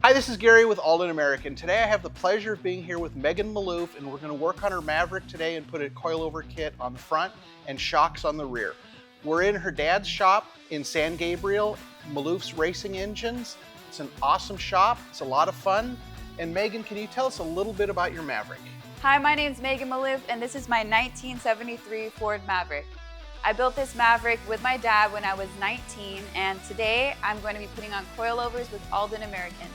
Hi, this is Gary with Aldan American. Today I have the pleasure of being here with Meghan Maloof, and we're going to work on her Maverick today and put a coilover kit on the front and shocks on the rear. We're in her dad's shop in San Gabriel, Maloof's Racing Engines. It's an awesome shop. It's a lot of fun. And Meghan, can you tell us a little bit about your Maverick? Hi, my name is Meghan Maloof, and this is my 1973 Ford Maverick. I built this Maverick with my dad when I was 19, and today I'm going to be putting on coilovers with Aldan American.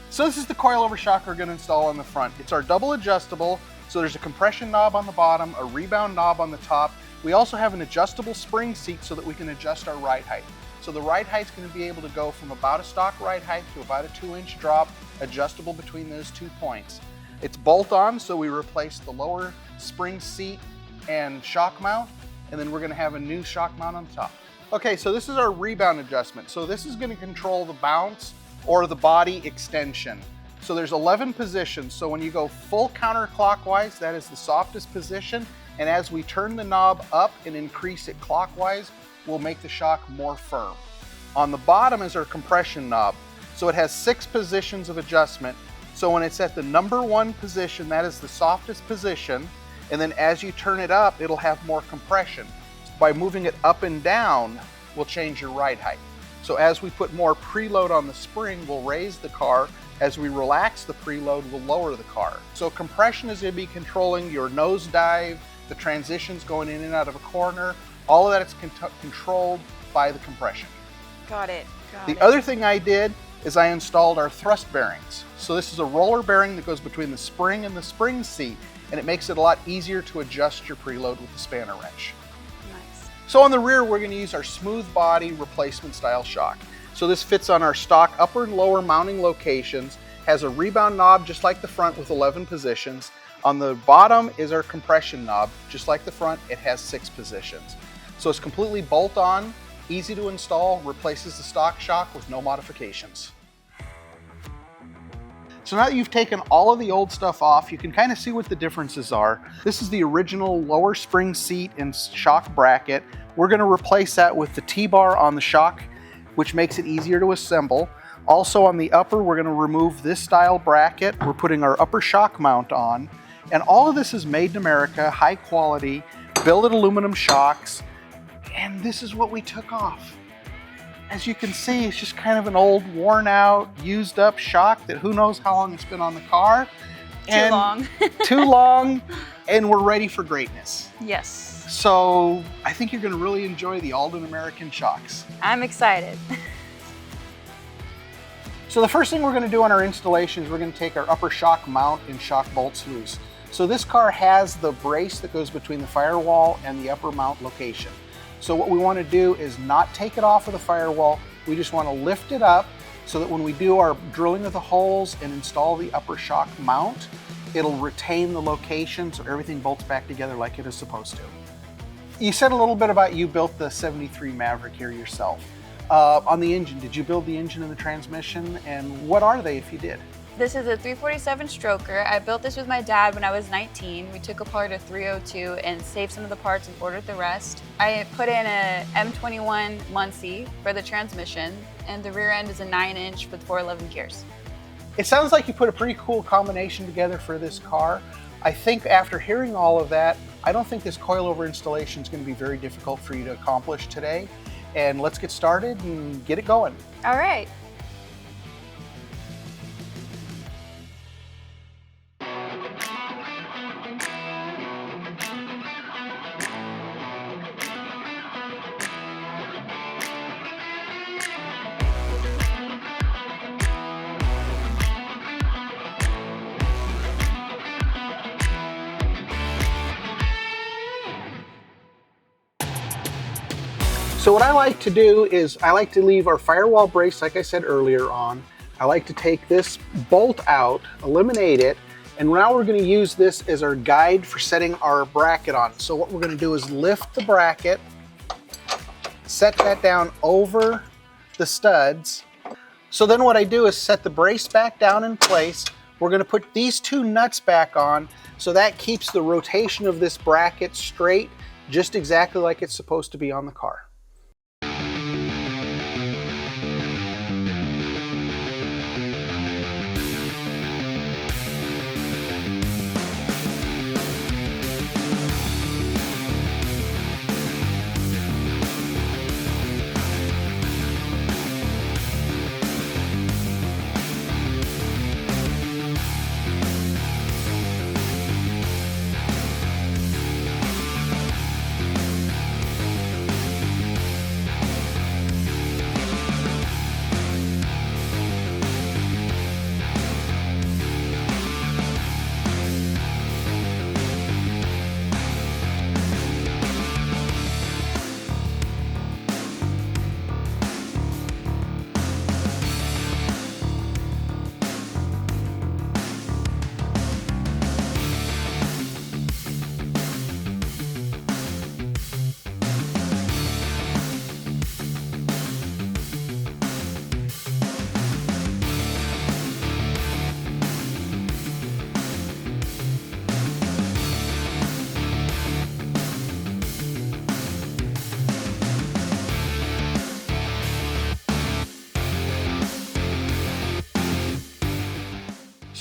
So this is the coilover shock we're going to install on the front. It's our double adjustable, so there's a compression knob on the bottom, a rebound knob on the top. We also have an adjustable spring seat so that we can adjust our ride height. So the ride height's going to be able to go from about a stock ride height to about a 2-inch drop, adjustable between those 2 points. It's bolt-on, so we replaced the lower spring seat and shock mount, and then we're going to have a new shock mount on the top. Okay, so this is our rebound adjustment. So this is going to control the bounce or the body extension. So there's 11 positions. So when you go full counterclockwise, that is the softest position. And as we turn the knob up and increase it clockwise, we'll make the shock more firm. On the bottom is our compression knob. So it has 6 positions of adjustment. So when it's at the number 1 position, that is the softest position. And then as you turn it up, it'll have more compression. By moving it up and down, will change your ride height. So as we put more preload on the spring, we'll raise the car. As we relax the preload, we'll lower the car. So compression is going to be controlling your nosedive, the transitions going in and out of a corner. All of that is controlled by the compression. Got it. The other thing I did is I installed our thrust bearings. So this is a roller bearing that goes between the spring and the spring seat, and it makes it a lot easier to adjust your preload with the spanner wrench. So on the rear, we're going to use our smooth body replacement style shock. So this fits on our stock upper and lower mounting locations, has a rebound knob just like the front with 11 positions. On the bottom is our compression knob. Just like the front, it has 6 positions. So it's completely bolt-on, easy to install, replaces the stock shock with no modifications. So now that you've taken all of the old stuff off, you can kind of see what the differences are. This is the original lower spring seat and shock bracket. We're going to replace that with the T-bar on the shock, which makes it easier to assemble. Also on the upper, we're going to remove this style bracket. We're putting our upper shock mount on. And all of this is made in America, high quality, billet aluminum shocks. And this is what we took off. As you can see, it's just kind of an old, worn out, used up shock that who knows how long it's been on the car. Too long. Too long, and we're ready for greatness. Yes. So I think you're going to really enjoy the Aldan American shocks. I'm excited. So the first thing we're going to do on our installation is we're going to take our upper shock mount and shock bolts loose. So this car has the brace that goes between the firewall and the upper mount location. So what we want to do is not take it off of the firewall. We just want to lift it up so that when we do our drilling of the holes and install the upper shock mount, it'll retain the location so everything bolts back together like it is supposed to. You said a little bit about you built the 73 Maverick here yourself. On the engine, did you build the engine and the transmission? And what are they if you did? This is a 347 stroker. I built this with my dad when I was 19. We took apart a 302 and saved some of the parts and ordered the rest. I put in a M21 Muncie for the transmission, and the rear end is a 9-inch with 411 gears. It sounds like you put a pretty cool combination together for this car. I think after hearing all of that, I don't think this coilover installation is going to be very difficult for you to accomplish today. And let's get started and get it going. All right. So what I like to do is I like to leave our firewall brace, like I said earlier on. I like to take this bolt out, eliminate it, and now we're going to use this as our guide for setting our bracket on. So what we're going to do is lift the bracket, set that down over the studs. So then what I do is set the brace back down in place. We're going to put these 2 nuts back on, so that keeps the rotation of this bracket straight, just exactly like it's supposed to be on the car.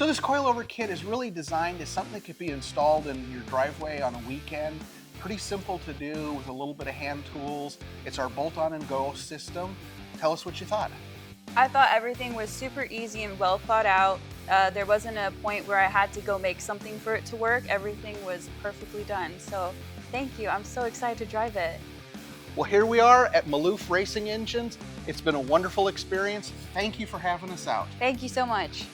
So this coilover kit is really designed as something that could be installed in your driveway on a weekend. Pretty simple to do with a little bit of hand tools. It's our bolt-on and go system. Tell us what you thought. I thought everything was super easy and well thought out. There wasn't a point where I had to go make something for it to work. Everything was perfectly done. So thank you. I'm so excited to drive it. Well, here we are at Maloof Racing Engines. It's been a wonderful experience. Thank you for having us out. Thank you so much.